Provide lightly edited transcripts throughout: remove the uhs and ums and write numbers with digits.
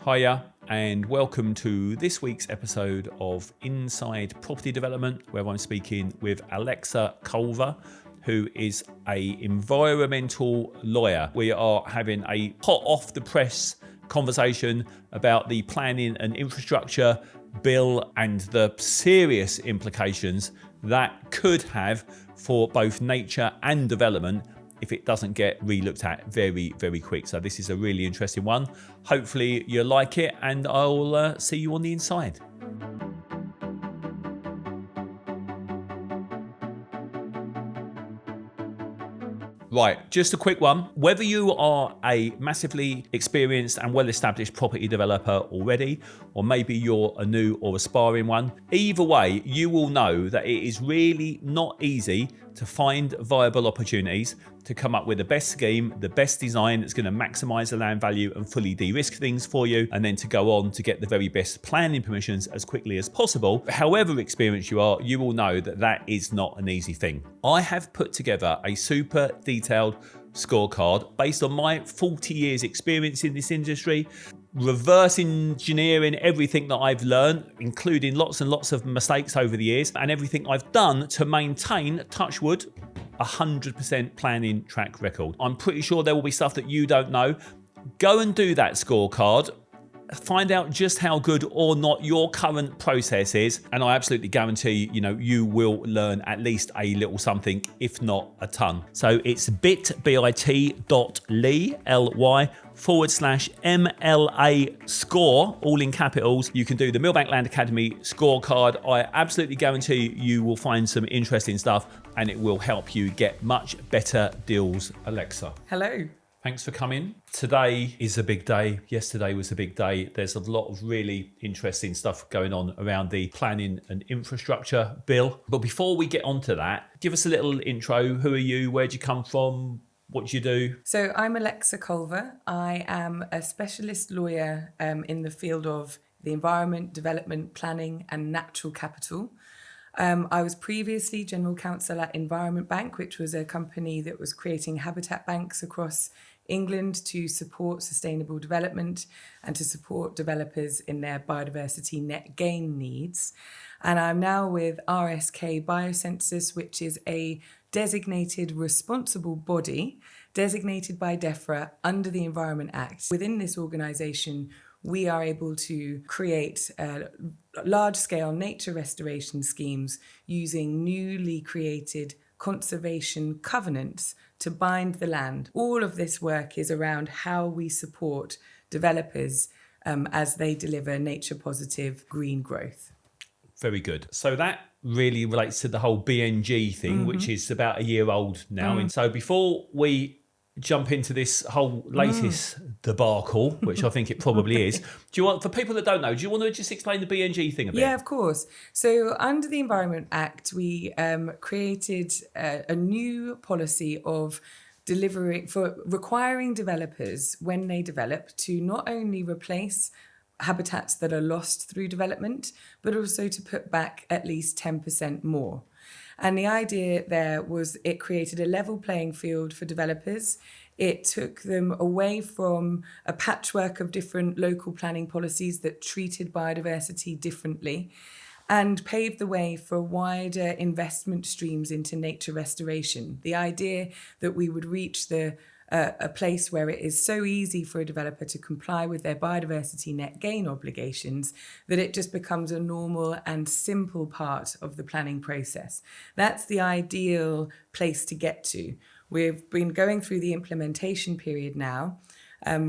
Hiya and welcome to this week's episode of Inside Property Development, where I'm speaking with Alexa Culver, who is an environmental lawyer. We are having a hot off the press conversation about the planning and infrastructure bill and the serious implications that could have for both nature and development if it doesn't get re-looked at very, very quick. So this is a really interesting one. Hopefully you like it, and I'll see you on the inside. Right, just a quick one. Whether you are a massively experienced and well-established property developer already, or maybe you're a new or aspiring one, either way, you will know that it is really not easy to find viable opportunities to come up with the best scheme, the best design that's going to maximise the land value and fully de-risk things for you, and then to go on to get the very best planning permissions as quickly as possible. However experienced you are, you will know that that is not an easy thing. I have put together a super detailed scorecard based on my 40 years experience in this industry, reverse engineering everything that I've learned, including lots and lots of mistakes over the years, and everything I've done to maintain, touch wood, 100% planning track record. I'm pretty sure there will be stuff that you don't know. Go and do that scorecard. Find out just how good or not your current process is, and I absolutely guarantee you will learn at least a little something, if not a ton. So it's bit.ly /MLA score, all in capitals. You can do the Millbank Land Academy scorecard. I absolutely guarantee you will find some interesting stuff, and it will help you get much better deals. Alexa. Hello. Thanks for coming. Today is a big day. Yesterday was a big day. There's a lot of really interesting stuff going on around the planning and infrastructure bill. But before we get onto that, give us a little intro. Who are you? Where'd you come from? What do you do? So I'm Alexa Culver. I am a specialist lawyer in the field of the environment, development, planning and natural capital. I was previously general counsel at Environment Bank, which was a company that was creating habitat banks across England to support sustainable development and to support developers in their biodiversity net gain needs. And I'm now with RSK Biocensus, which is a designated responsible body designated by DEFRA under the Environment Act. Within this organisation, we are able to create large-scale nature restoration schemes using newly created conservation covenants to bind the land. All of this work is around how we support developers as they deliver nature-positive green growth. Very good. So that really relates to the whole BNG thing, which is about a year old now. And so before we jump into this whole latest debacle, which I think it probably is, for people that don't know, do you want to just explain the BNG thing a bit? Yeah, of course. So under the Environment Act, we created a new policy of requiring developers when they develop to not only replace habitats that are lost through development, but also to put back at least 10% more. And the idea there was it created a level playing field for developers. It took them away from a patchwork of different local planning policies that treated biodiversity differently and paved the way for wider investment streams into nature restoration. The idea that we would reach a place where it is so easy for a developer to comply with their biodiversity net gain obligations that it just becomes a normal and simple part of the planning process. That's the ideal place to get to. We've been going through the implementation period now,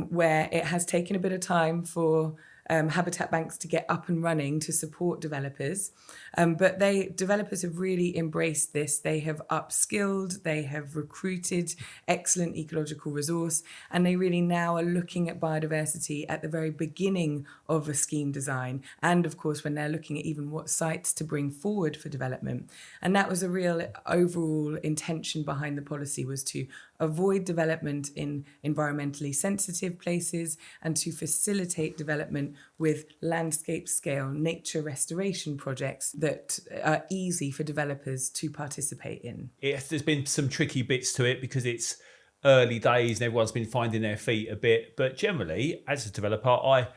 where it has taken a bit of time for habitat banks to get up and running to support developers. But developers have really embraced this. They have upskilled, they have recruited excellent ecological resource, and they really now are looking at biodiversity at the very beginning of a scheme design. And of course, when they're looking at even what sites to bring forward for development. And that was a real overall intention behind the policy, was to avoid development in environmentally sensitive places and to facilitate development with landscape scale nature restoration projects that are easy for developers to participate in. There's been some tricky bits to it because it's early days and everyone's been finding their feet a bit. But generally, as a developer, I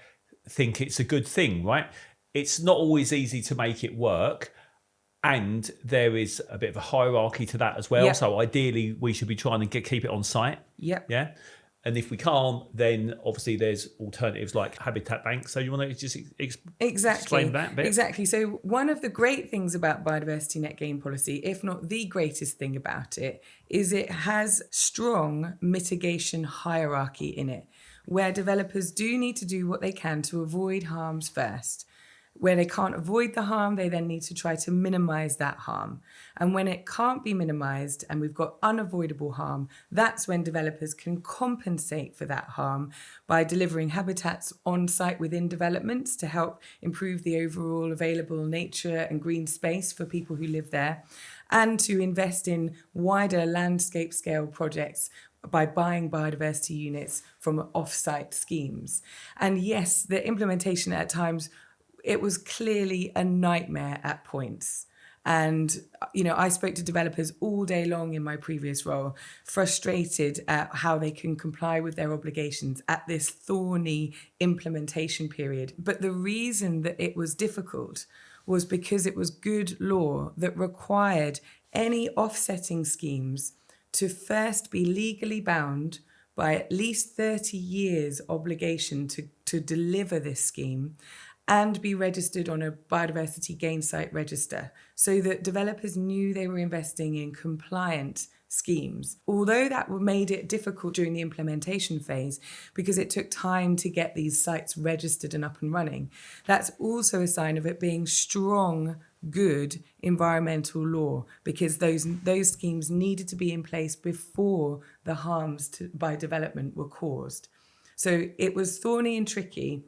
think it's a good thing, right? It's not always easy to make it work. And there is a bit of a hierarchy to that as well. Yep. So ideally, we should be trying to keep it on site. Yep. Yeah. And if we can't, then obviously there's alternatives like habitat banks. So you want to just explain that a bit? Exactly. So one of the great things about Biodiversity Net Gain policy, if not the greatest thing about it, is it has strong mitigation hierarchy in it, where developers do need to do what they can to avoid harms first. Where they can't avoid the harm, they then need to try to minimize that harm. And when it can't be minimized and we've got unavoidable harm, that's when developers can compensate for that harm by delivering habitats on site within developments to help improve the overall available nature and green space for people who live there, and to invest in wider landscape scale projects by buying biodiversity units from off-site schemes. And yes, the implementation at times, it was clearly a nightmare at points. And, I spoke to developers all day long in my previous role, frustrated at how they can comply with their obligations at this thorny implementation period. But the reason that it was difficult was because it was good law that required any offsetting schemes to first be legally bound by at least 30 years obligation to deliver this scheme, and be registered on a biodiversity gain site register so that developers knew they were investing in compliant schemes. Although that made it difficult during the implementation phase because it took time to get these sites registered and up and running, that's also a sign of it being strong, good environmental law, because those schemes needed to be in place before the harms by development were caused. So it was thorny and tricky,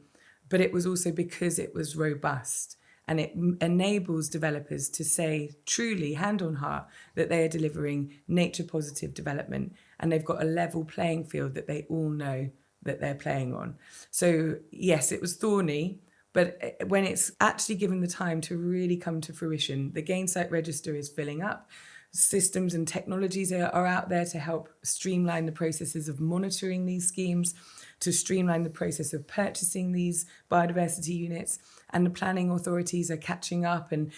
but it was also because it was robust, and it enables developers to say truly, hand on heart, that they are delivering nature positive development, and they've got a level playing field that they all know that they're playing on. So yes, it was thorny, but when it's actually given the time to really come to fruition, the gain site register is filling up. Systems and technologies are out there to help streamline the processes of monitoring these schemes, to streamline the process of purchasing these biodiversity units, and the planning authorities are catching up and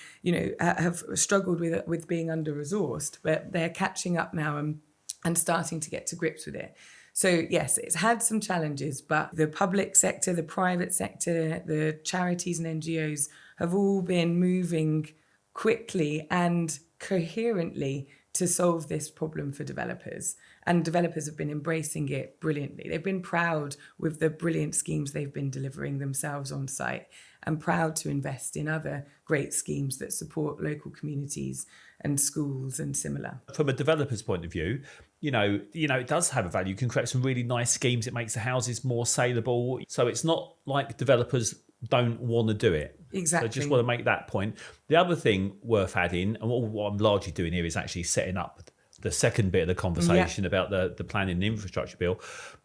have struggled with being under-resourced, but they're catching up now and starting to get to grips with it. So yes, it's had some challenges, but the public sector, the private sector, the charities and NGOs have all been moving quickly and coherently to solve this problem for developers. And developers have been embracing it brilliantly. They've been proud with the brilliant schemes they've been delivering themselves on site, and proud to invest in other great schemes that support local communities and schools and similar. From a developer's point of view, it does have a value. You can create some really nice schemes. It makes the houses more saleable. So it's not like developers don't want to do it. Exactly. So I just want to make that point. The other thing worth adding, and what I'm largely doing here is actually setting up the second bit of the conversation about the planning and infrastructure bill.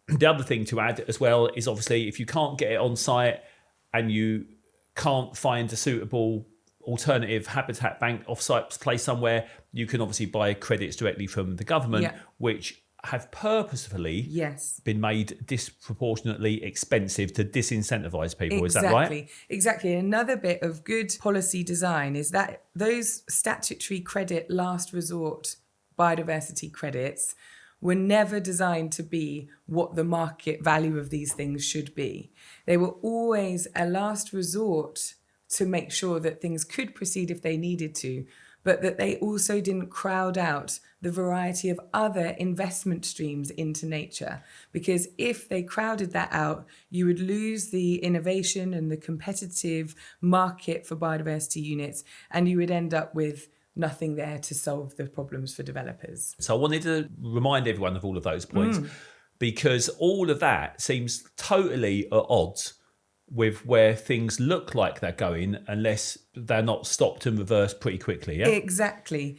The other thing to add as well is obviously if you can't get it on site and you can't find a suitable alternative habitat bank off-site place somewhere, you can obviously buy credits directly from the government, which have purposefully been made disproportionately expensive to disincentivize people. Is that right? Exactly. Another bit of good policy design is that those statutory credit last resort biodiversity credits were never designed to be what the market value of these things should be. They were always a last resort to make sure that things could proceed if they needed to, but that they also didn't crowd out the variety of other investment streams into nature. Because if they crowded that out, you would lose the innovation and the competitive market for biodiversity units, and you would end up with nothing there to solve the problems for developers. So I wanted to remind everyone of all of those points, because all of that seems totally at odds with where things look like they're going, unless they're not stopped and reversed pretty quickly. Yeah, exactly.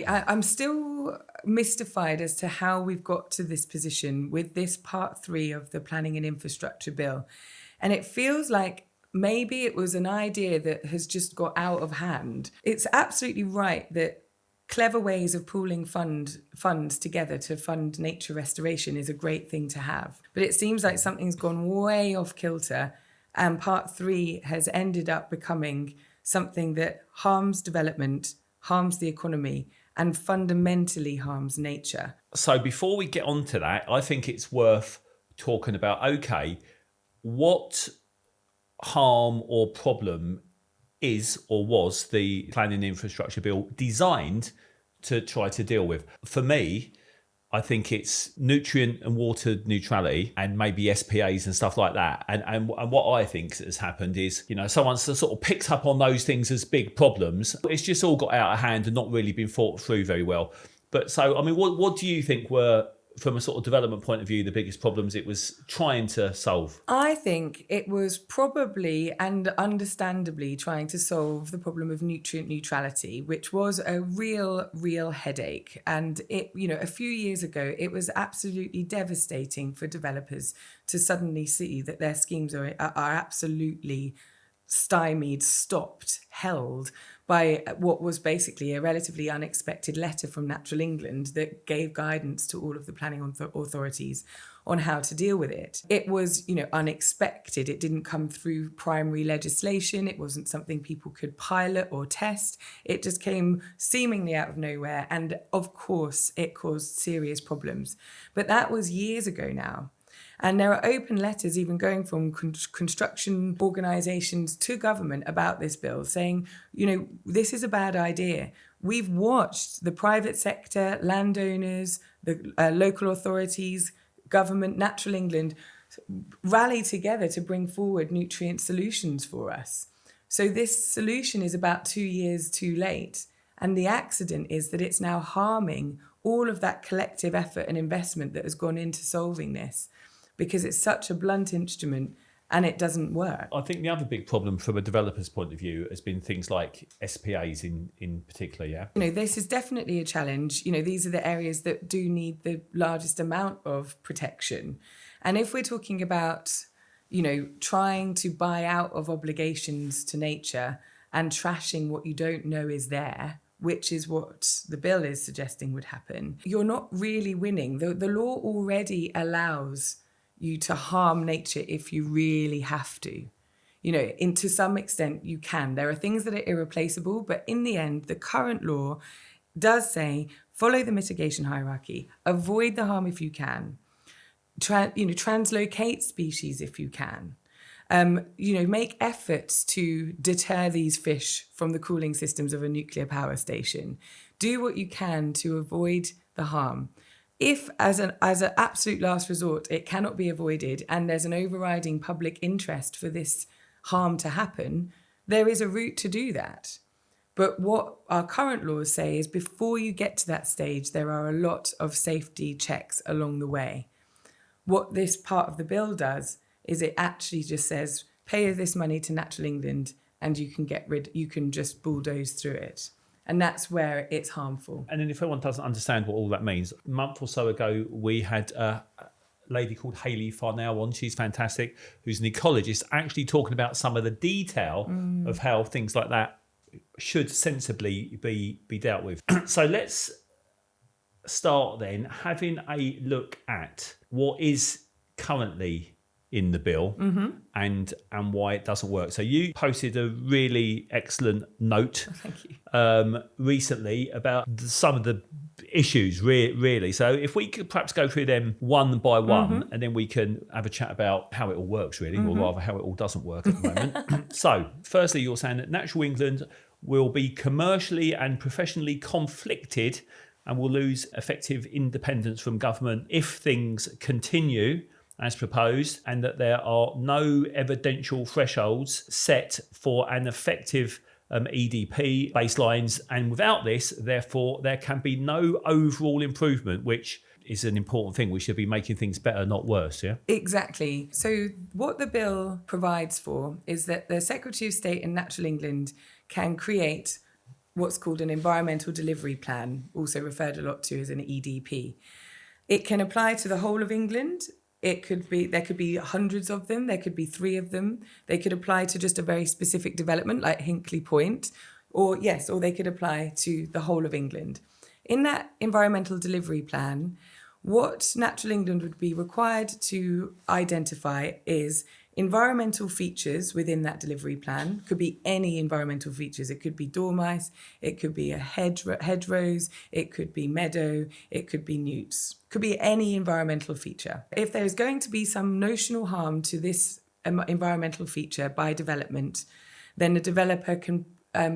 I'm still mystified as to how we've got to this position with this part 3 of the planning and infrastructure bill. And it feels like maybe it was an idea that has just got out of hand. It's absolutely right that clever ways of pooling funds together to fund nature restoration is a great thing to have. But it seems like something's gone way off kilter, And part 3 has ended up becoming something that harms development, harms the economy, and fundamentally harms nature. So before we get on to that, I think it's worth talking about, okay, what harm or problem is or was the Planning and Infrastructure Bill designed to try to deal with? For me, I think it's nutrient and water neutrality and maybe SPAs and stuff like that. And what I think has happened is, someone's sort of picked up on those things as big problems. It's just all got out of hand and not really been thought through very well. But so, I mean, what do you think were, from a sort of development point of view, the biggest problems it was trying to solve? I think it was probably and understandably trying to solve the problem of nutrient neutrality, which was a real headache. And a few years ago, it was absolutely devastating for developers to suddenly see that their schemes are absolutely stymied, stopped, held by what was basically a relatively unexpected letter from Natural England that gave guidance to all of the planning authorities on how to deal with it. It was, unexpected. It didn't come through primary legislation. It wasn't something people could pilot or test. It just came seemingly out of nowhere. And of course, it caused serious problems. But that was years ago now. And there are open letters even going from construction organisations to government about this bill saying, this is a bad idea. We've watched the private sector, landowners, the local authorities, government, Natural England rally together to bring forward nutrient solutions for us. So this solution is about 2 years too late. And the accident is that it's now harming all of that collective effort and investment that has gone into solving this, because it's such a blunt instrument and it doesn't work. I think the other big problem from a developer's point of view has been things like SPAs in particular, yeah? This is definitely a challenge. These are the areas that do need the largest amount of protection. And if we're talking about, trying to buy out of obligations to nature and trashing what you don't know is there, which is what the bill is suggesting would happen, you're not really winning. The law already allows you to harm nature if you really have to. To some extent you can. There are things that are irreplaceable, but in the end, the current law does say, follow the mitigation hierarchy, avoid the harm if you can, translocate species if you can, make efforts to deter these fish from the cooling systems of a nuclear power station. Do what you can to avoid the harm. If, as an absolute last resort, it cannot be avoided and there's an overriding public interest for this harm to happen, there is a route to do that. But what our current laws say is before you get to that stage, there are a lot of safety checks along the way. What this part of the bill does is it actually just says, pay this money to Natural England and you can just bulldoze through it. And that's where it's harmful. And then if anyone doesn't understand what all that means, a month or so ago, we had a lady called Hayley Farnell on. She's fantastic, who's an ecologist, actually talking about some of the detail of how things like that should sensibly be dealt with. So let's start then having a look at what is currently in the bill and why it doesn't work. So you posted a really excellent note Thank you. Recently about some of the issues, really. So if we could perhaps go through them one by one, and then we can have a chat about how it all works, really, or rather how it all doesn't work at the moment. So firstly, you're saying that Natural England will be commercially and professionally conflicted and will lose effective independence from government if things continue as proposed, and that there are no evidential thresholds set for an effective EDP baselines, and without this, therefore, there can be no overall improvement, which is an important thing. We should be making things better, not worse, yeah? Exactly. So what the bill provides for is that the Secretary of State in Natural England can create what's called an environmental delivery plan, also referred a lot to as an EDP. It can apply to the whole of England. There could be hundreds of them. There could be 3 of them. They could apply to just a very specific development like Hinkley Point, or they could apply to the whole of England. In that environmental delivery plan, what Natural England would be required to identify is environmental features within that delivery plan. Could be any environmental features. It could be dormice, it could be a hedgerows, it could be meadow, it could be newts. Could be any environmental feature. If there is going to be some notional harm to this environmental feature by development, then the developer can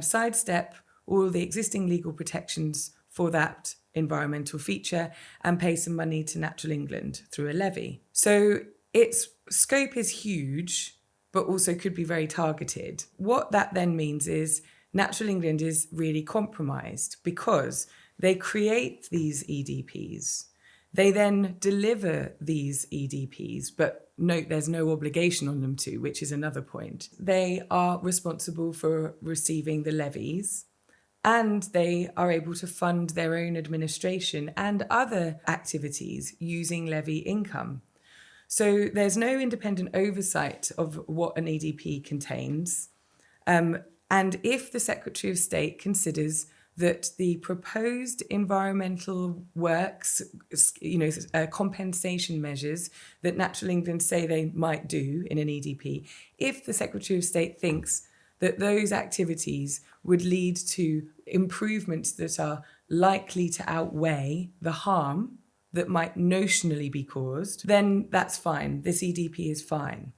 sidestep all the existing legal protections for that environmental feature and pay some money to Natural England through a levy. So its scope is huge, but also could be very targeted. What that then means is Natural England is really compromised because they create these EDPs. They then deliver these EDPs, but note there's no obligation on them to, which is another point. They are responsible for receiving the levies, and they are able to fund their own administration and other activities using levy income. So there's no independent oversight of what an EDP contains. And if the Secretary of State considers that the proposed environmental works, compensation measures that Natural England say they might do in an EDP, if the Secretary of State thinks that those activities would lead to improvements that are likely to outweigh the harm that might notionally be caused, then that's fine. This EDP is fine.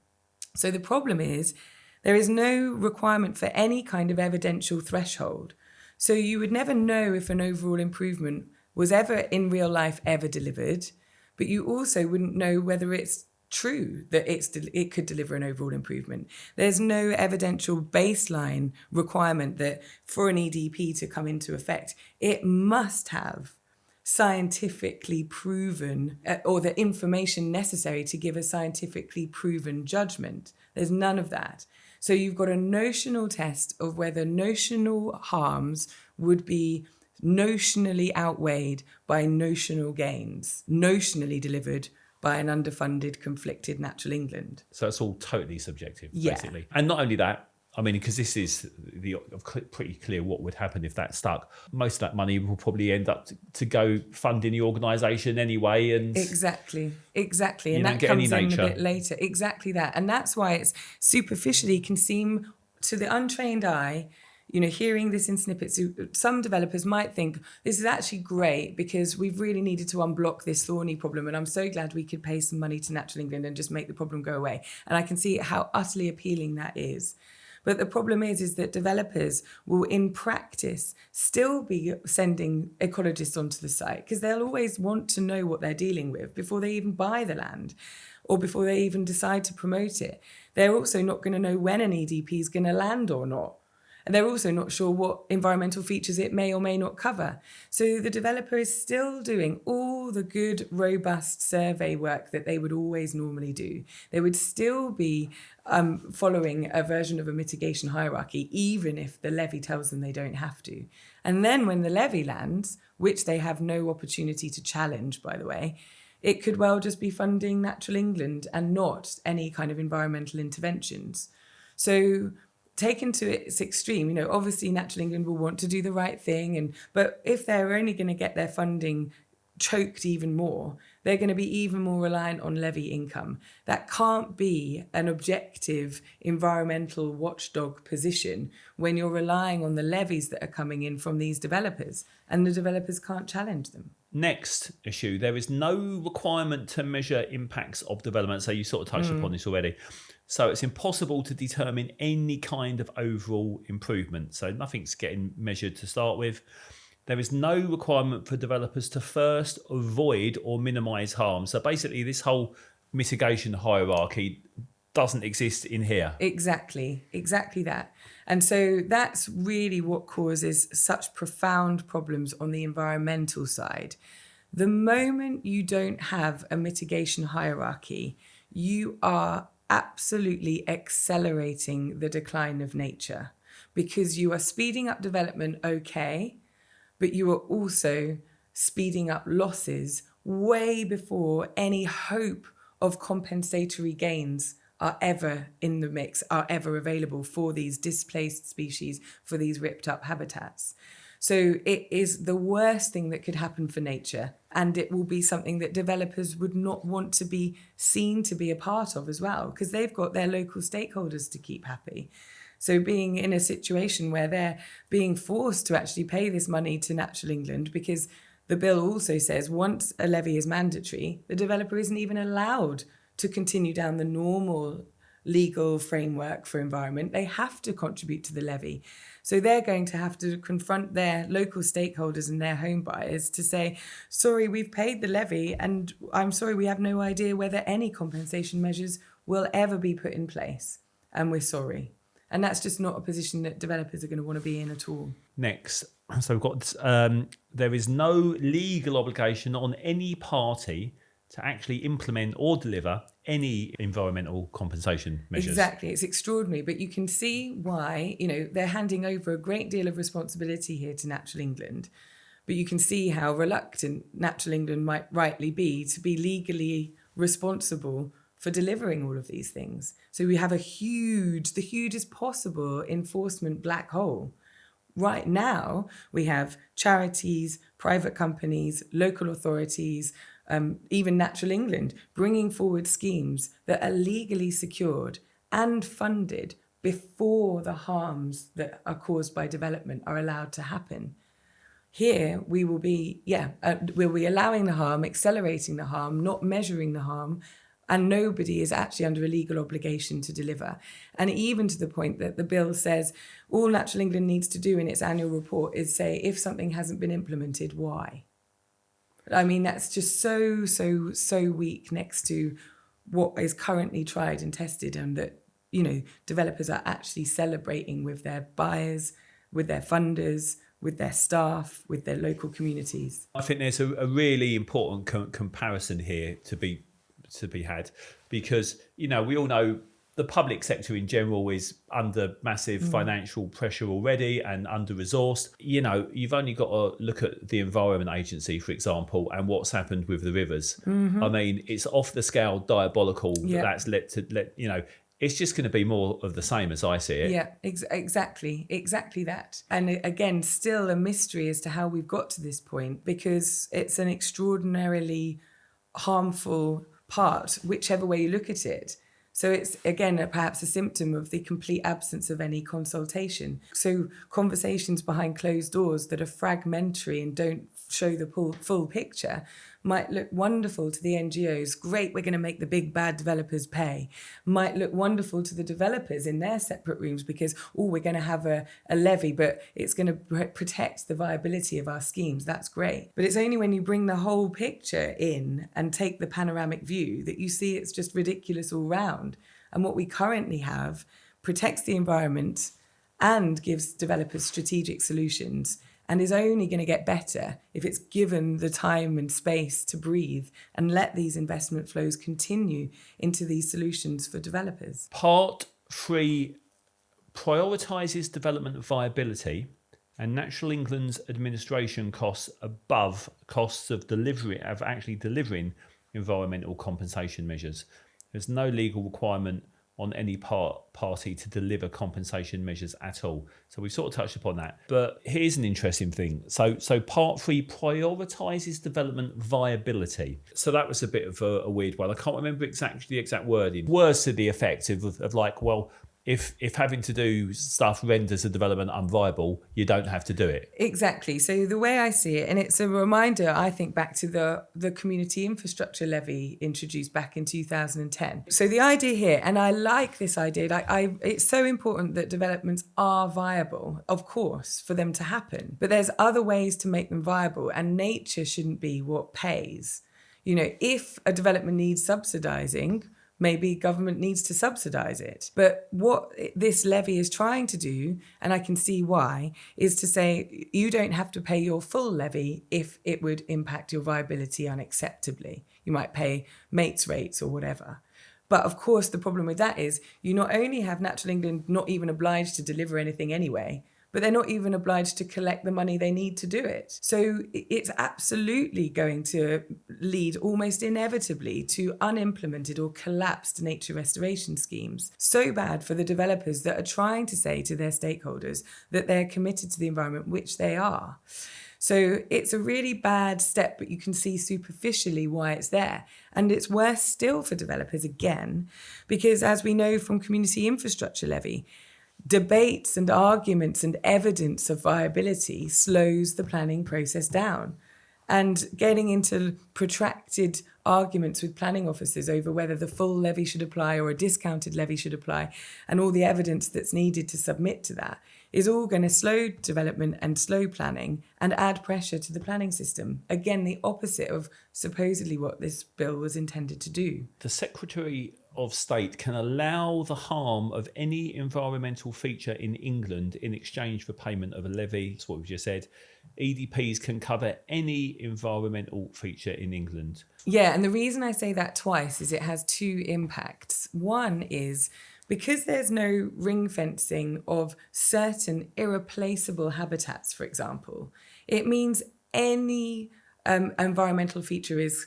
So the problem is there is no requirement for any kind of evidential threshold. So you would never know if an overall improvement was ever in real life ever delivered, but you also wouldn't know whether it's true that it could deliver an overall improvement. There's no evidential baseline requirement that for an EDP to come into effect, it must have scientifically proven or the information necessary to give a scientifically proven judgment. There's none of that. So you've got a notional test of whether notional harms would be notionally outweighed by notional gains, notionally delivered by an underfunded, conflicted Natural England. So it's all totally subjective, Yeah. basically. And not only that, I mean, because this is pretty clear what would happen if that stuck. Most of that money will probably end up to go funding the organisation anyway. And Exactly. You And don't that get any comes in nature. a bit later. Exactly that. And that's why it's superficially can seem to the untrained eye, hearing this in snippets, some developers might think this is actually great because we've really needed to unblock this thorny problem. And I'm so glad we could pay some money to Natural England and just make the problem go away. And I can see how utterly appealing that is. But the problem is that developers will, in practice, still be sending ecologists onto the site because they'll always want to know what they're dealing with before they even buy the land or before they even decide to promote it. They're also not going to know when an EDP is going to land or not. And they're also not sure what environmental features it may or may not cover. So the developer is still doing all the good, robust survey work that they would always normally do. They would still be following a version of a mitigation hierarchy, even if the levy tells them they don't have to. And then when the levy lands, which they have no opportunity to challenge, by the way, it could well just be funding Natural England and not any kind of environmental interventions. So taken to its extreme, obviously Natural England will want to do the right thing, but if they're only going to get their funding choked even more, they're going to be even more reliant on levy income. That can't be an objective environmental watchdog position when you're relying on the levies that are coming in from these developers, and the developers can't challenge them. Next issue, there is no requirement to measure impacts of development. So you sort of touched upon this already. So it's impossible to determine any kind of overall improvement. So nothing's getting measured to start with. There is no requirement for developers to first avoid or minimise harm. So basically this whole mitigation hierarchy doesn't exist in here. Exactly that. And so that's really what causes such profound problems on the environmental side. The moment you don't have a mitigation hierarchy, you are absolutely accelerating the decline of nature because you are speeding up development, okay, but you are also speeding up losses way before any hope of compensatory gains are ever in the mix, are ever available for these displaced species, for these ripped up habitats. So it is the worst thing that could happen for nature. And it will be something that developers would not want to be seen to be a part of as well, because they've got their local stakeholders to keep happy. So being in a situation where they're being forced to actually pay this money to Natural England, because the bill also says once a levy is mandatory, the developer isn't even allowed to continue down the normal legal framework for environment. They have to contribute to the levy. So they're going to have to confront their local stakeholders and their home buyers to say, sorry, we've paid the levy, and I'm sorry, we have no idea whether any compensation measures will ever be put in place. And we're sorry. And that's just not a position that developers are going to want to be in at all. Next, so we've got there is no legal obligation on any party to actually implement or deliver any environmental compensation measures. Exactly. It's extraordinary, but you can see why, they're handing over a great deal of responsibility here to Natural England, but you can see how reluctant Natural England might rightly be to be legally responsible for delivering all of these things. So we have the hugest possible enforcement black hole. Right now, we have charities, private companies, local authorities, even Natural England, bringing forward schemes that are legally secured and funded before the harms that are caused by development are allowed to happen. Here, we will be, we'll be allowing the harm, accelerating the harm, not measuring the harm, and nobody is actually under a legal obligation to deliver. And even to the point that the bill says all Natural England needs to do in its annual report is say, if something hasn't been implemented, why? I mean, that's just so weak next to what is currently tried and tested, and that, developers are actually celebrating with their buyers, with their funders, with their staff, with their local communities. I think there's a really important comparison here to be had, because, we all know the public sector in general is under massive financial pressure already and under-resourced. You've only got to look at the Environment Agency, for example, and what's happened with the rivers. I mean, it's off the scale diabolical. That's it's just going to be more of the same as I see it. Yeah, exactly that. And again, still a mystery as to how we've got to this point, because it's an extraordinarily harmful part, whichever way you look at it. So it's, again, perhaps a symptom of the complete absence of any consultation. So conversations behind closed doors that are fragmentary and don't show the full picture might look wonderful to the NGOs. Great, we're going to make the big bad developers pay. Might look wonderful to the developers in their separate rooms because, we're going to have a levy, but it's going to protect the viability of our schemes. That's great. But it's only when you bring the whole picture in and take the panoramic view that you see it's just ridiculous all round. And what we currently have protects the environment and gives developers strategic solutions, and is only going to get better if it's given the time and space to breathe and let these investment flows continue into these solutions for developers. Part 3 prioritises development viability and Natural England's administration costs above costs of actually delivering environmental compensation measures. There's no legal requirement on any party to deliver compensation measures at all. So we've sort of touched upon that. But here's an interesting thing. So part 3 prioritises development viability. So that was a bit of a weird one. I can't remember the exact wording. Words to the effect of like, well, if having to do stuff renders a development unviable, you don't have to do it. Exactly. So the way I see it, and it's a reminder, I think, back to the community infrastructure levy introduced back in 2010. So the idea here, and I like this idea, it's so important that developments are viable, of course, for them to happen. But there's other ways to make them viable, and nature shouldn't be what pays. If a development needs subsidising, maybe government needs to subsidise it. But what this levy is trying to do, and I can see why, is to say you don't have to pay your full levy if it would impact your viability unacceptably. You might pay mates rates or whatever. But of course, the problem with that is you not only have Natural England not even obliged to deliver anything anyway, but they're not even obliged to collect the money they need to do it. So it's absolutely going to lead almost inevitably to unimplemented or collapsed nature restoration schemes. So bad for the developers that are trying to say to their stakeholders that they're committed to the environment, which they are. So it's a really bad step, but you can see superficially why it's there. And it's worse still for developers again, because as we know from community infrastructure levy, debates and arguments and evidence of viability slows the planning process down. And getting into protracted arguments with planning officers over whether the full levy should apply or a discounted levy should apply, and all the evidence that's needed to submit to that, is all going to slow development and slow planning and add pressure to the planning system. Again, the opposite of supposedly what this bill was intended to do. The Secretary of State can allow the harm of any environmental feature in England in exchange for payment of a levy. That's what we've just said. EDPs can cover any environmental feature in England. Yeah, and the reason I say that twice is it has two impacts. One is because there's no ring fencing of certain irreplaceable habitats, for example, it means any environmental feature is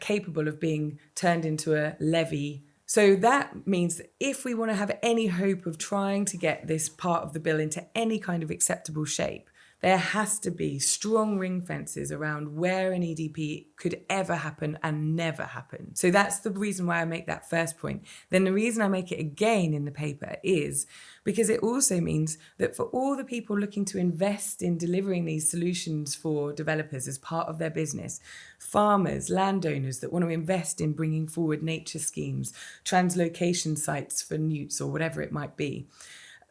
capable of being turned into a levy. So that means that if we want to have any hope of trying to get this part of the bill into any kind of acceptable shape, there has to be strong ring fences around where an EDP could ever happen and never happen. So that's the reason why I make that first point. Then the reason I make it again in the paper is because it also means that for all the people looking to invest in delivering these solutions for developers as part of their business, farmers, landowners that want to invest in bringing forward nature schemes, translocation sites for newts or whatever it might be,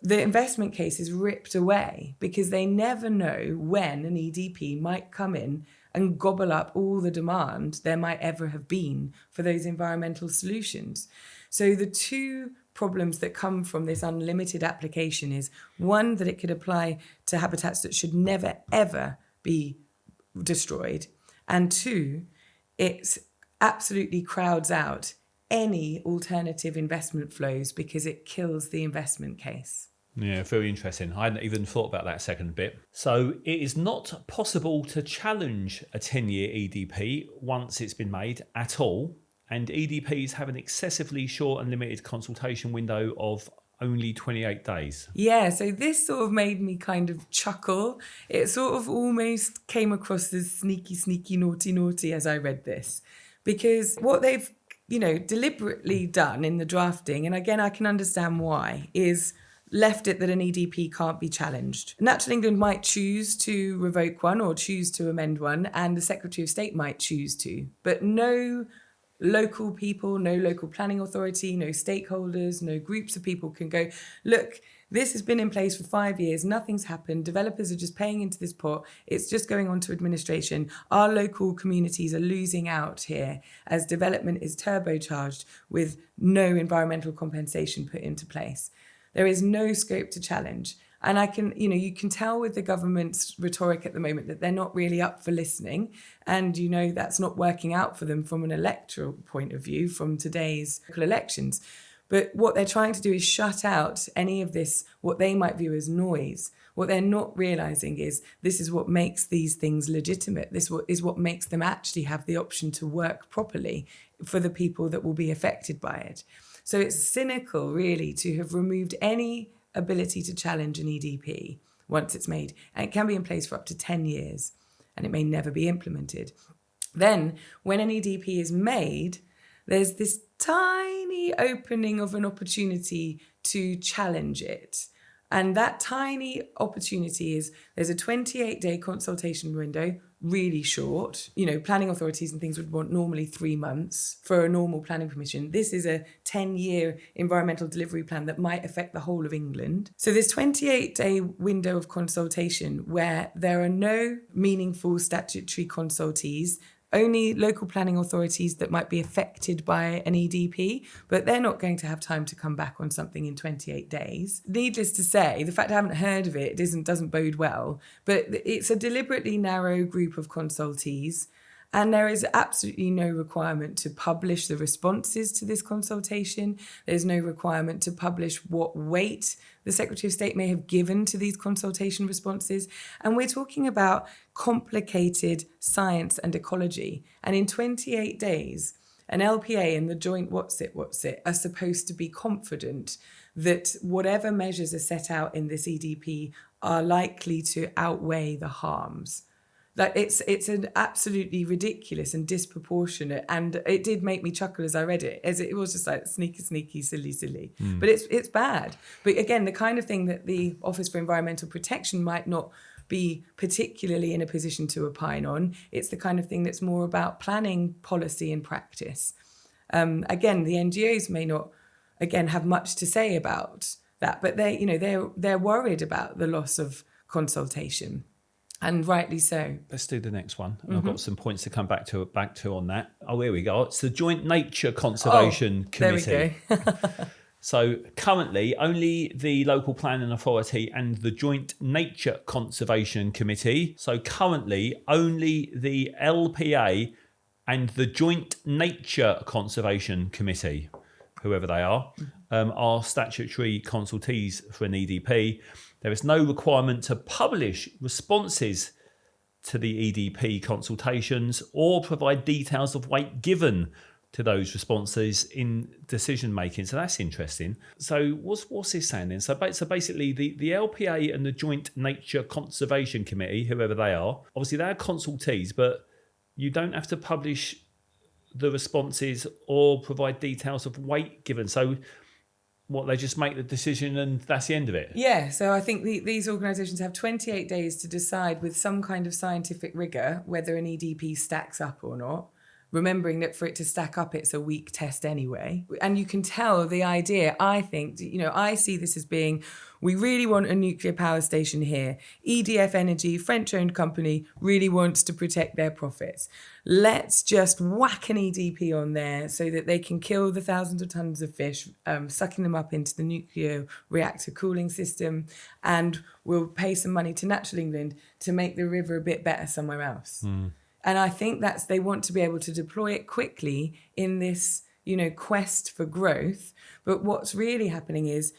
the investment case is ripped away because they never know when an EDP might come in and gobble up all the demand there might ever have been for those environmental solutions. So the two problems that come from this unlimited application is, one, that it could apply to habitats that should never, ever be destroyed. And two, it absolutely crowds out any alternative investment flows because it kills the investment case. Yeah, very interesting. I hadn't even thought about that second bit. So it is not possible to challenge a 10-year EDP once it's been made at all. And EDPs have an excessively short and limited consultation window of only 28 days. Yeah, so this sort of made me kind of chuckle. It sort of almost came across as sneaky, naughty as I read this. Because what they've deliberately done in the drafting, and again, I can understand why, is left it that an EDP can't be challenged. Natural England might choose to revoke one or choose to amend one, and the Secretary of State might choose to, but no local people, no local planning authority, no stakeholders, no groups of people can go, look, this has been in place for 5 years, nothing's happened, developers are just paying into this pot, it's just going on to administration. Our local communities are losing out here as development is turbocharged with no environmental compensation put into place. There is no scope to challenge. And I can, you can tell with the government's rhetoric at the moment that they're not really up for listening. And, that's not working out for them from an electoral point of view from today's local elections. But what they're trying to do is shut out any of this, what they might view as noise. What they're not realizing is this is what makes these things legitimate. This is what makes them actually have the option to work properly for the people that will be affected by it. So it's cynical, really, to have removed any ability to challenge an EDP once it's made. And it can be in place for up to 10 years, and it may never be implemented. Then, when an EDP is made, there's this tiny opening of an opportunity to challenge it. And that tiny opportunity is there's a 28-day consultation window, really short. Planning authorities and things would want normally 3 months for a normal planning permission. This is a 10-year environmental delivery plan that might affect the whole of England. So this 28-day window of consultation where there are no meaningful statutory consultees, only local planning authorities that might be affected by an EDP, but they're not going to have time to come back on something in 28 days. Needless to say, the fact I haven't heard of it doesn't bode well, but it's a deliberately narrow group of consultees, And there is absolutely no requirement to publish the responses to this consultation. There's no requirement to publish what weight the Secretary of State may have given to these consultation responses. And we're talking about complicated science and ecology. And in 28 days, an LPA and the joint what's it are supposed to be confident that whatever measures are set out in this EDP are likely to outweigh the harms. Like it's an absolutely ridiculous and disproportionate, and it did make me chuckle as I read it, as it was just like sneaky, silly. But it's bad. But again, the kind of thing that the Office for Environmental Protection might not be particularly in a position to opine on. It's the kind of thing that's more about planning, policy and practice. Again, the NGOs may not, again, have much to say about that, but they're worried about the loss of consultation. And rightly so. Let's do the next one. And I've got some points to come back to on that. Oh, here we go. It's the Joint Nature Conservation Committee. There we go. So currently, only the Local Planning Authority and the Joint Nature Conservation Committee. So currently, only the LPA and the Joint Nature Conservation Committee, whoever they are statutory consultees for an EDP. There is no requirement to publish responses to the EDP consultations or provide details of weight given to those responses in decision making. So that's interesting. So what's this saying then? So basically the LPA and the Joint Nature Conservation Committee, whoever they are, obviously they're consultees, but you don't have to publish the responses or provide details of weight given. So they just make the decision and that's the end of it? Yeah, so I think these organisations have 28 days to decide with some kind of scientific rigour whether an EDP stacks up or not. Remembering that for it to stack up, it's a weak test anyway. And you can tell the idea, I think, I see this as being, we really want a nuclear power station here. EDF Energy, French-owned company, really wants to protect their profits. Let's just whack an EDP on there so that they can kill the thousands of tons of fish, sucking them up into the nuclear reactor cooling system. And we'll pay some money to Natural England to make the river a bit better somewhere else. And I think they want to be able to deploy it quickly in this, quest for growth. But what's really happening is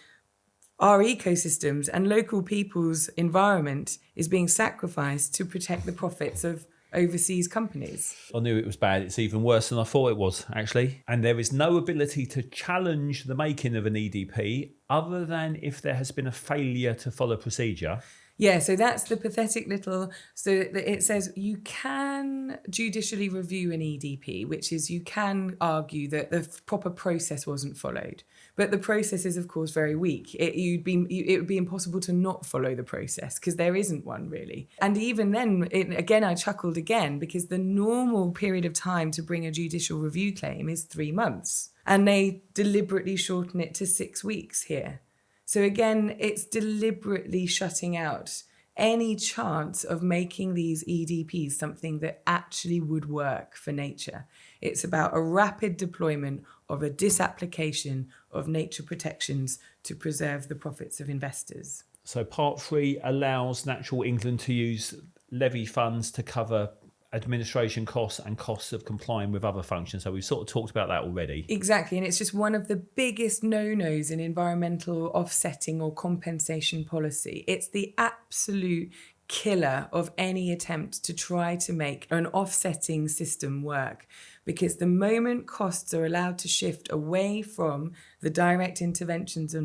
our ecosystems and local people's environment is being sacrificed to protect the profits of overseas companies. I knew it was bad. It's even worse than I thought it was, actually. And there is no ability to challenge the making of an EDP other than if there has been a failure to follow procedure. Yeah, so that's the pathetic little... So it says you can judicially review an EDP, which is you can argue that the proper process wasn't followed. But the process is, of course, very weak. It would be impossible to not follow the process because there isn't one, really. And even then, I chuckled again because the normal period of time to bring a judicial review claim is 3 months. And they deliberately shorten it to 6 weeks here. So again, it's deliberately shutting out any chance of making these EDPs something that actually would work for nature. It's about a rapid deployment of a disapplication of nature protections to preserve the profits of investors. So Part 3 allows Natural England to use levy funds to cover administration costs and costs of complying with other functions. So we've sort of talked about that already. Exactly. And it's just one of the biggest no-nos in environmental offsetting or compensation policy. It's the absolute killer of any attempt to try to make an offsetting system work. Because the moment costs are allowed to shift away from the direct interventions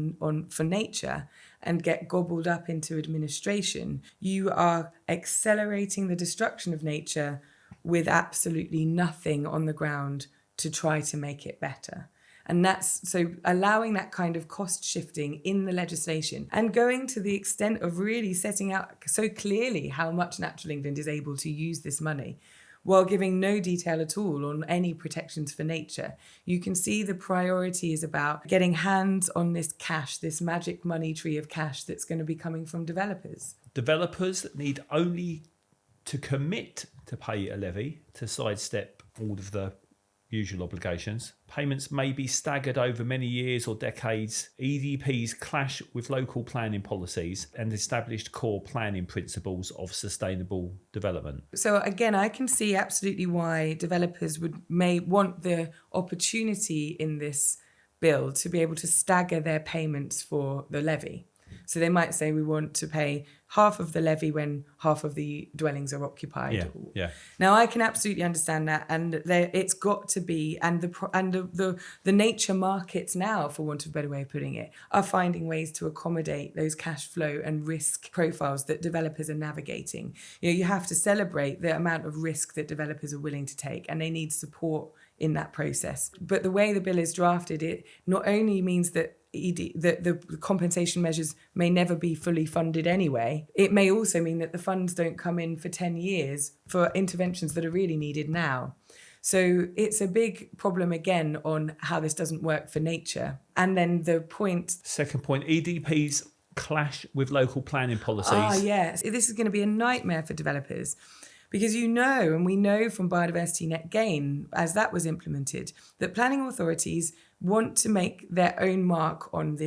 for nature and get gobbled up into administration, you are accelerating the destruction of nature with absolutely nothing on the ground to try to make it better. And that's so allowing that kind of cost shifting in the legislation and going to the extent of really setting out so clearly how much Natural England is able to use this money while giving no detail at all on any protections for nature. You can see the priority is about getting hands on this cash, this magic money tree of cash that's going to be coming from developers. Developers need only to commit to pay a levy to sidestep all of the usual obligations. Payments may be staggered over many years or decades. EDPs clash with local planning policies and established core planning principles of sustainable development. So again, I can see absolutely why developers may want the opportunity in this bill to be able to stagger their payments for the levy. So they might say we want to pay half of the levy when half of the dwellings are occupied. Yeah. Now I can absolutely understand that, and it's got to be, and the nature markets now, for want of a better way of putting it, are finding ways to accommodate those cash flow and risk profiles that developers are navigating. You have to celebrate the amount of risk that developers are willing to take, and they need support in that process. But the way the bill is drafted, it not only means that the compensation measures may never be fully funded anyway, it may also mean that the funds don't come in for 10 years for interventions that are really needed now. So it's a big problem again on how this doesn't work for nature. And then second point, EDPs clash with local planning policies. Yes, this is going to be a nightmare for developers. Because and we know from Biodiversity Net Gain, as that was implemented, that planning authorities want to make their own mark on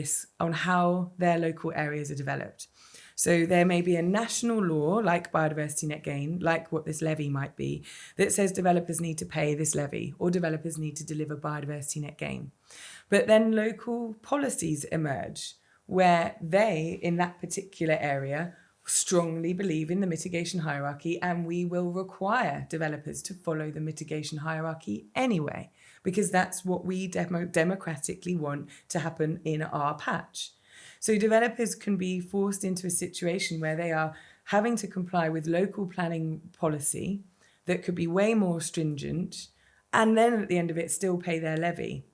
how their local areas are developed. So there may be a national law like Biodiversity Net Gain, like what this levy might be, that says developers need to pay this levy or developers need to deliver Biodiversity Net Gain. But then local policies emerge where they, in that particular area, strongly believe in the mitigation hierarchy, and we will require developers to follow the mitigation hierarchy anyway, because that's what we democratically want to happen in our patch. So developers can be forced into a situation where they are having to comply with local planning policy that could be way more stringent, and then at the end of it still pay their levy.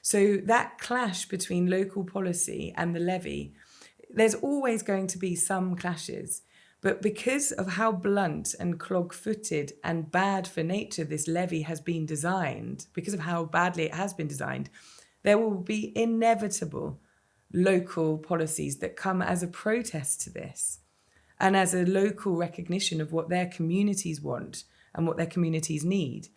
So that clash between local policy and the levy, there's always going to be some clashes, but because of how blunt and clog-footed and bad for nature this levy has been designed, because of how badly it has been designed, there will be inevitable local policies that come as a protest to this and as a local recognition of what their communities want and what their communities need.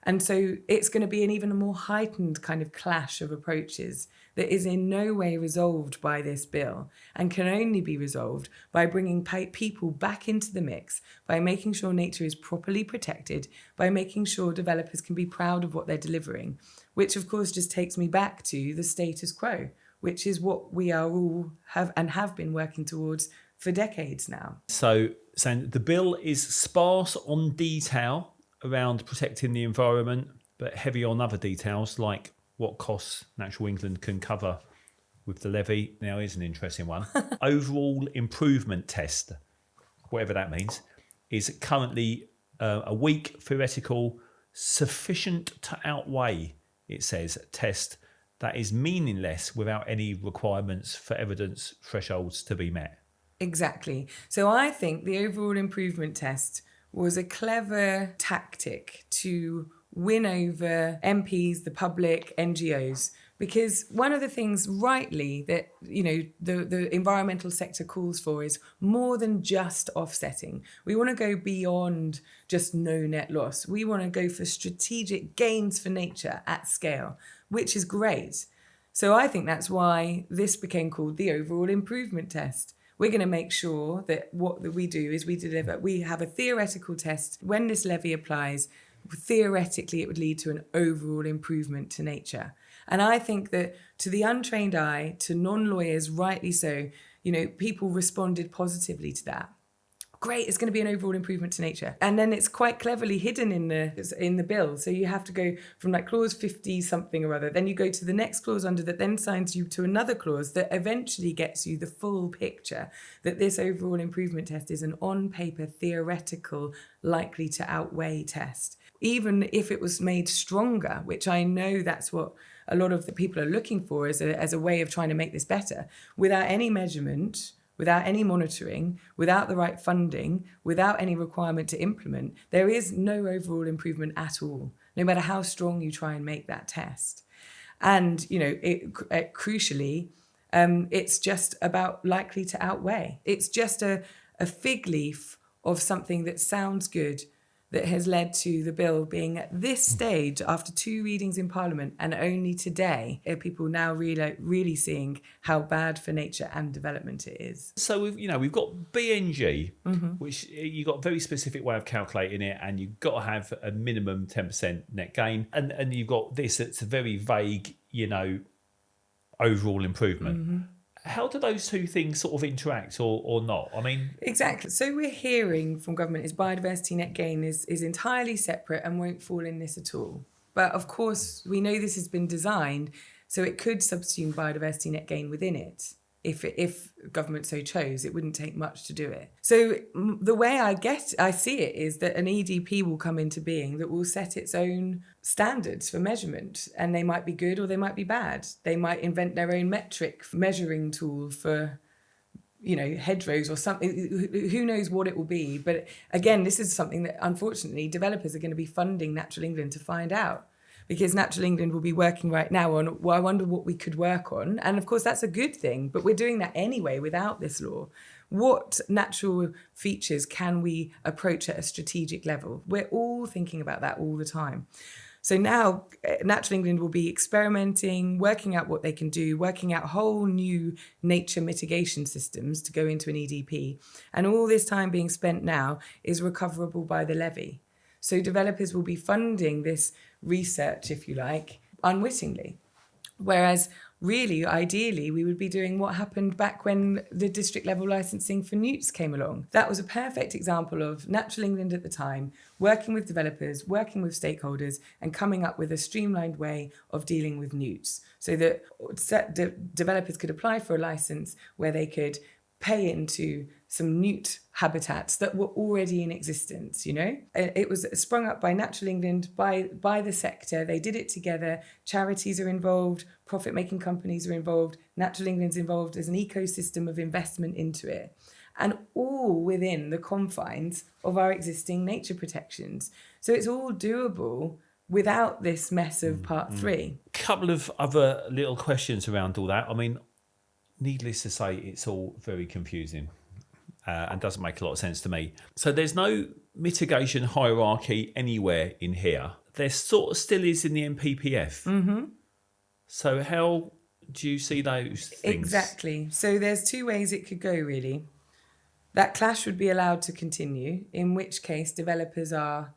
And so it's going to be an even more heightened kind of clash of approaches that is in no way resolved by this bill and can only be resolved by bringing people back into the mix, by making sure nature is properly protected, by making sure developers can be proud of what they're delivering, which of course just takes me back to the status quo, which is what we are all have been working towards for decades now. So the bill is sparse on detail around protecting the environment, but heavy on other details like what costs Natural England can cover with the levy. Now, here's an interesting one. Overall improvement test, whatever that means, is currently a weak theoretical sufficient to outweigh, it says, test that is meaningless without any requirements for evidence thresholds to be met. Exactly. So I think the overall improvement test was a clever tactic to win over MPs, the public, NGOs, because one of the things rightly that the environmental sector calls for is more than just offsetting. We want to go beyond just no net loss. We want to go for strategic gains for nature at scale, which is great. So I think that's why this became called the overall improvement test. We're going to make sure that what we do is we have a theoretical test. When this levy applies, theoretically it would lead to an overall improvement to nature. And I think that to the untrained eye, to non-lawyers, rightly so, people responded positively to that. Great, it's going to be an overall improvement to nature. And then it's quite cleverly hidden in the bill. So you have to go from like clause 50 something or other. Then you go to the next clause under that then signs you to another clause that eventually gets you the full picture that this overall improvement test is an on-paper theoretical likely to outweigh test. Even if it was made stronger, which I know that's what a lot of the people are looking for as a way of trying to make this better, without any measurement, without any monitoring, without the right funding, without any requirement to implement, there is no overall improvement at all, no matter how strong you try and make that test. And, crucially, it's just about likely to outweigh. It's just a fig leaf of something that sounds good, that has led to the bill being at this stage after 2 readings in Parliament, and only today are people now really seeing how bad for nature and development it is. So we've got BNG, which you've got a very specific way of calculating it, and you've got to have a minimum 10% net gain, and you've got this that's a very vague, overall improvement. How do those two things sort of interact or not? I mean... Exactly. So we're hearing from government is biodiversity net gain is entirely separate and won't fall in this at all. But of course, we know this has been designed so it could subsume biodiversity net gain within it. If government so chose, it wouldn't take much to do it. So the way I see it is that an EDP will come into being that will set its own standards for measurement, and they might be good or they might be bad. They might invent their own metric measuring tool for, hedgerows or something. Who knows what it will be? But again, this is something that unfortunately developers are going to be funding Natural England to find out. Because Natural England will be working right now on, I wonder what we could work on. And of course, that's a good thing, but we're doing that anyway without this law. What natural features can we approach at a strategic level? We're all thinking about that all the time. So now Natural England will be experimenting, working out what they can do, working out whole new nature mitigation systems to go into an EDP. And all this time being spent now is recoverable by the levy. So developers will be funding this research, if you like, unwittingly. Whereas really, ideally, we would be doing what happened back when the district level licensing for newts came along. That was a perfect example of Natural England at the time, working with developers, working with stakeholders, and coming up with a streamlined way of dealing with newts so that developers could apply for a license where they could pay into some newt habitats that were already in existence, It was sprung up by Natural England, by the sector. They did it together. Charities are involved, profit-making companies are involved. Natural England's involved as an ecosystem of investment into it. And all within the confines of our existing nature protections. So it's all doable without this mess of Part 3. A couple of other little questions around all that. I mean, needless to say, it's all very confusing and doesn't make a lot of sense to me. So there's no mitigation hierarchy anywhere in here. There sort of still is in the NPPF. So how do you see those things? Exactly. So there's 2 ways it could go, really. That clash would be allowed to continue, in which case developers are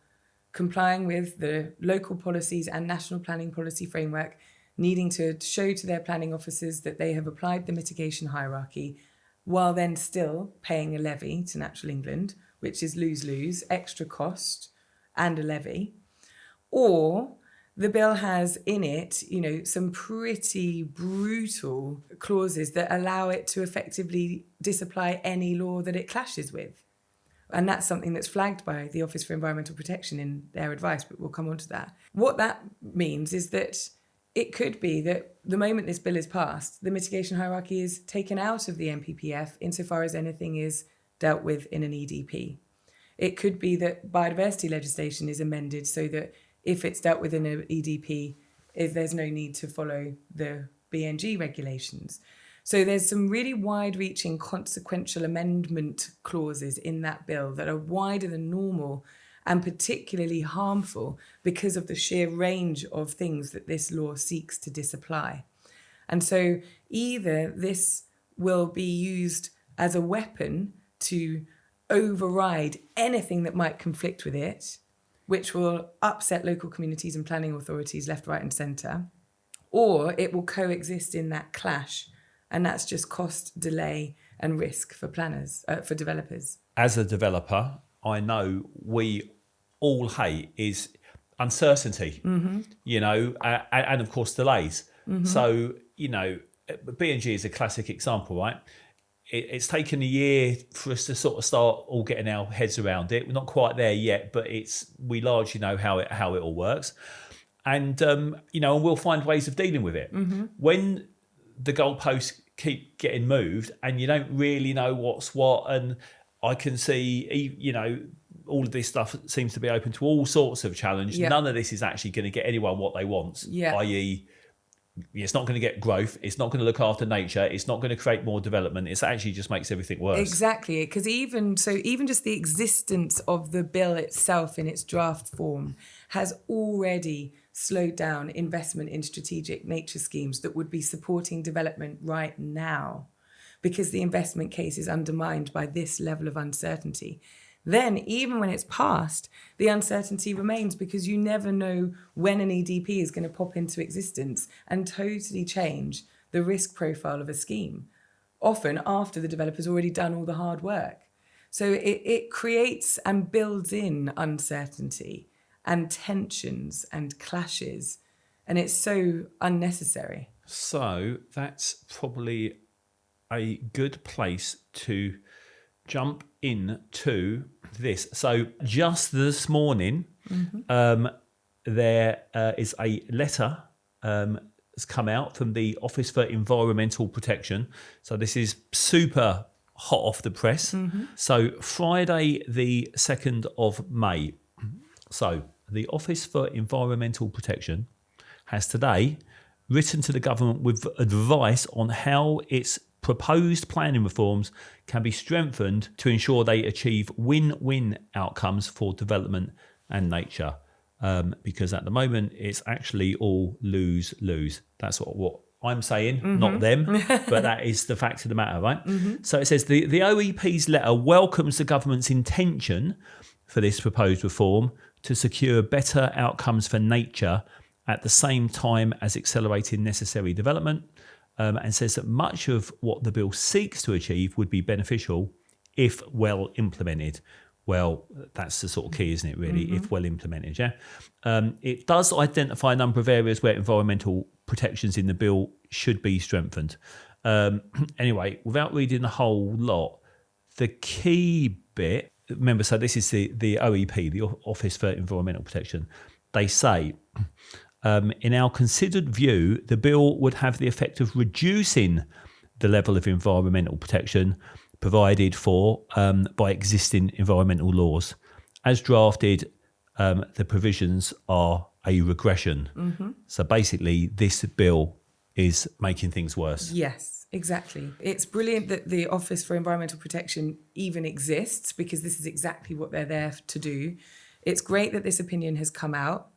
complying with the local policies and national planning policy framework, needing to show to their planning officers that they have applied the mitigation hierarchy, while then still paying a levy to Natural England, which is lose-lose, extra cost and a levy. Or the bill has in it, some pretty brutal clauses that allow it to effectively disapply any law that it clashes with. And that's something that's flagged by the Office for Environmental Protection in their advice, but we'll come on to that. What that means is that it could be that the moment this bill is passed, the mitigation hierarchy is taken out of the NPPF insofar as anything is dealt with in an EDP. It could be that biodiversity legislation is amended so that if it's dealt with in an EDP, there's no need to follow the BNG regulations. So there's some really wide-reaching consequential amendment clauses in that bill that are wider than normal and particularly harmful because of the sheer range of things that this law seeks to disapply. And so either this will be used as a weapon to override anything that might conflict with it, which will upset local communities and planning authorities left, right and centre, or it will coexist in that clash, and that's just cost, delay and risk for planners, for developers. As a developer, I know we all hate is uncertainty, and of course delays. So, BNG is a classic example, right? It's taken a year for us to sort of start all getting our heads around it. We're not quite there yet, but we largely know how it all works. And, we'll find ways of dealing with it. When the goalposts keep getting moved and you don't really know what's what, and I can see, all of this stuff seems to be open to all sorts of challenge. Yep. None of this is actually going to get anyone what they want, i.e., it's not going to get growth. It's not going to look after nature. It's not going to create more development. It actually just makes everything worse. Exactly, because even just the existence of the bill itself in its draft form has already slowed down investment in strategic nature schemes that would be supporting development right now, because the investment case is undermined by this level of uncertainty. Then, even when it's passed, the uncertainty remains because you never know when an EDP is going to pop into existence and totally change the risk profile of a scheme, often after the developer's already done all the hard work. So it creates and builds in uncertainty and tensions and clashes, and it's so unnecessary. So that's probably a good place to jump into this. So just this morning, there is a letter that's come out from the Office for Environmental Protection. So this is super hot off the press. So Friday the 2nd of May. So the Office for Environmental Protection has today written to the government with advice on how its proposed planning reforms can be strengthened to ensure they achieve win-win outcomes for development and nature. Because at the moment, it's actually all lose-lose. That's what I'm saying, not them, but that is the fact of the matter, right? So it says the OEP's letter welcomes the government's intention for this proposed reform to secure better outcomes for nature at the same time as accelerating necessary development, and says that much of what the bill seeks to achieve would be beneficial if well implemented. Well, that's the sort of key, isn't it, really, if well implemented, yeah? It does identify a number of areas where environmental protections in the bill should be strengthened. Anyway, without reading the whole lot, the key bit, remember, so this is the OEP, the Office for Environmental Protection. They say, in our considered view, the bill would have the effect of reducing the level of environmental protection provided for by existing environmental laws. As drafted, the provisions are a regression. So basically, this bill is making things worse. Yes, exactly. It's brilliant that the Office for Environmental Protection even exists, because this is exactly what they're there to do. It's great that this opinion has come out,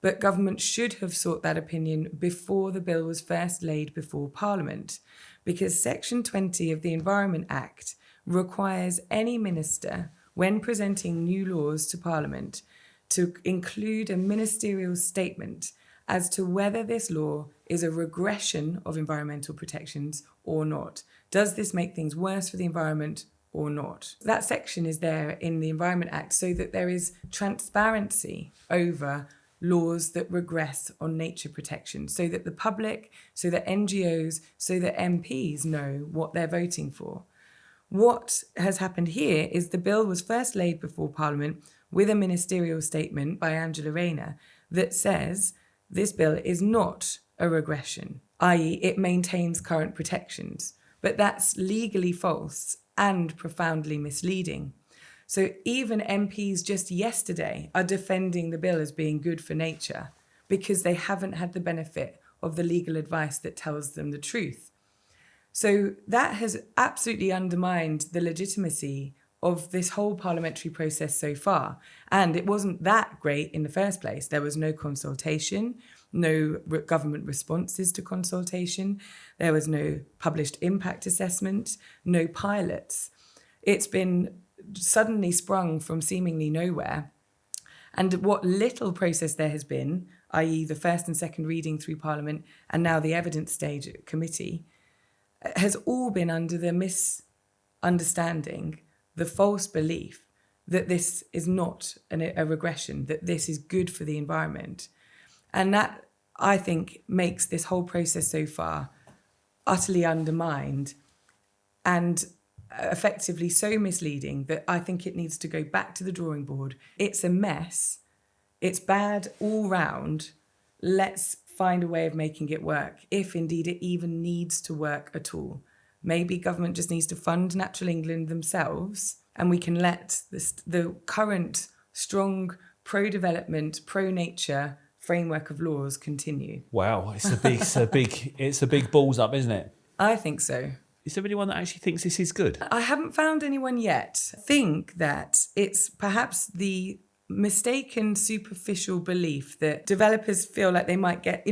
but government should have sought that opinion before the bill was first laid before Parliament, because Section 20 of the Environment Act requires any minister, when presenting new laws to Parliament, to include a ministerial statement as to whether this law is a regression of environmental protections or not. Does this make things worse for the environment or not? That section is there in the Environment Act so that there is transparency over laws that regress on nature protection, so that the public, so that NGOs, so that MPs know what they're voting for. What has happened here is the bill was first laid before Parliament with a ministerial statement by Angela Rayner that says this bill is not a regression, i.e. it maintains current protections. But that's legally false and profoundly misleading. So even MPs just yesterday are defending the bill as being good for nature because they haven't had the benefit of the legal advice that tells them the truth. So that has absolutely undermined the legitimacy of this whole parliamentary process so far. And it wasn't that great in the first place. There was no consultation, no government responses to consultation. There was no published impact assessment, no pilots. It's been suddenly sprung from seemingly nowhere. And what little process there has been, i.e. the first and second reading through Parliament and now the evidence stage at committee, has all been under the misunderstanding, the false belief that this is not a regression, that this is good for the environment. And that, I think, makes this whole process so far utterly undermined and effectively so misleading that I think it needs to go back to the drawing board. It's a mess. It's bad all round. Let's find a way of making it work, if indeed it even needs to work at all. Maybe government just needs to fund Natural England themselves, and we can let the current strong pro-development, pro-nature framework of laws continue. Wow, it's a big balls up, isn't it? I think so. Is there anyone that actually thinks this is good? I haven't found anyone yet. I think that it's perhaps the mistaken superficial belief that developers feel like they might get,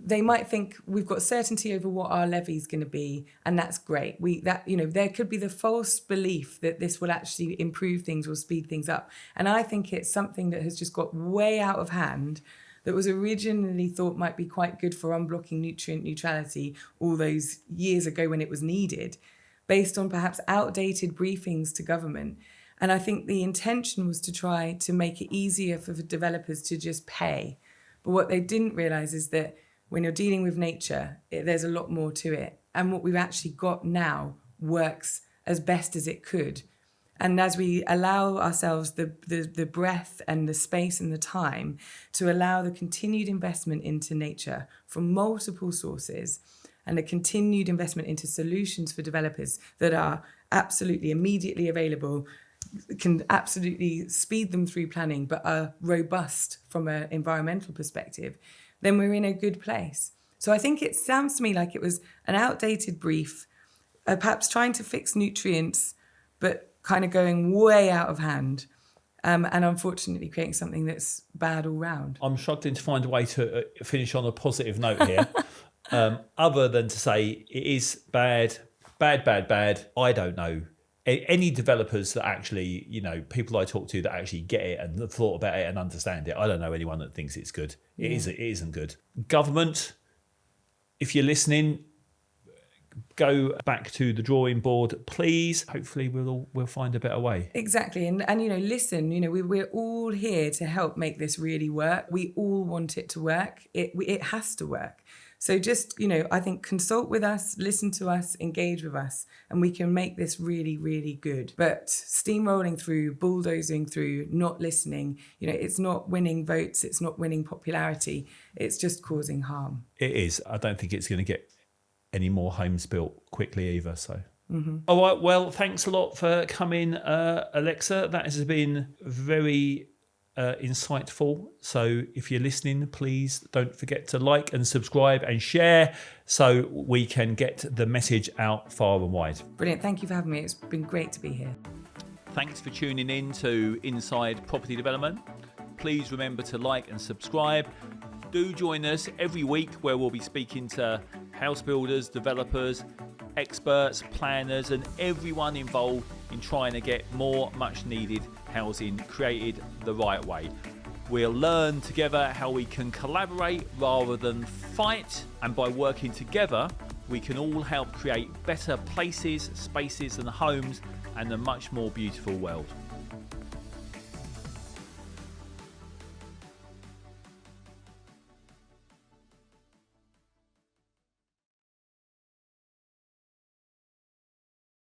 they might think we've got certainty over what our levy is going to be, and that's great. There could be the false belief that this will actually improve things or speed things up. And I think it's something that has just got way out of hand, that was originally thought might be quite good for unblocking nutrient neutrality all those years ago when it was needed, based on perhaps outdated briefings to government. And I think the intention was to try to make it easier for the developers to just pay. But what they didn't realise is that when you're dealing with nature, there's a lot more to it. And what we've actually got now works as best as it could. And as we allow ourselves the breath and the space and the time to allow the continued investment into nature from multiple sources, and a continued investment into solutions for developers that are absolutely immediately available, can absolutely speed them through planning, but are robust from an environmental perspective, then we're in a good place. So I think it sounds to me like it was an outdated brief, perhaps trying to fix nutrients, but kind of going way out of hand, and unfortunately creating something that's bad all round. I'm struggling to find a way to finish on a positive note here, other than to say it is bad. I don't know any developers that actually, people I talk to that actually get it and have thought about it and understand it. I don't know anyone that thinks it's good. It isn't good. Government, if you're listening, go back to the drawing board, please. Hopefully we'll find a better way. Exactly. And listen, we're all here to help make this really work. We all want it to work. It has to work. So just, I think consult with us, listen to us, engage with us, and we can make this really, really good. But steamrolling through, bulldozing through, not listening, it's not winning votes, it's not winning popularity, it's just causing harm. It is. I don't think it's going to get any more homes built quickly either. So, All right. Well, thanks a lot for coming, Alexa. That has been very insightful. So if you're listening, please don't forget to like and subscribe and share so we can get the message out far and wide. Brilliant. Thank you for having me. It's been great to be here. Thanks for tuning in to Inside Property Development. Please remember to like and subscribe. Do join us every week where we'll be speaking to house builders, developers, experts, planners, and everyone involved in trying to get more much needed housing created the right way. We'll learn together how we can collaborate rather than fight, and by working together, we can all help create better places, spaces and homes and a much more beautiful world.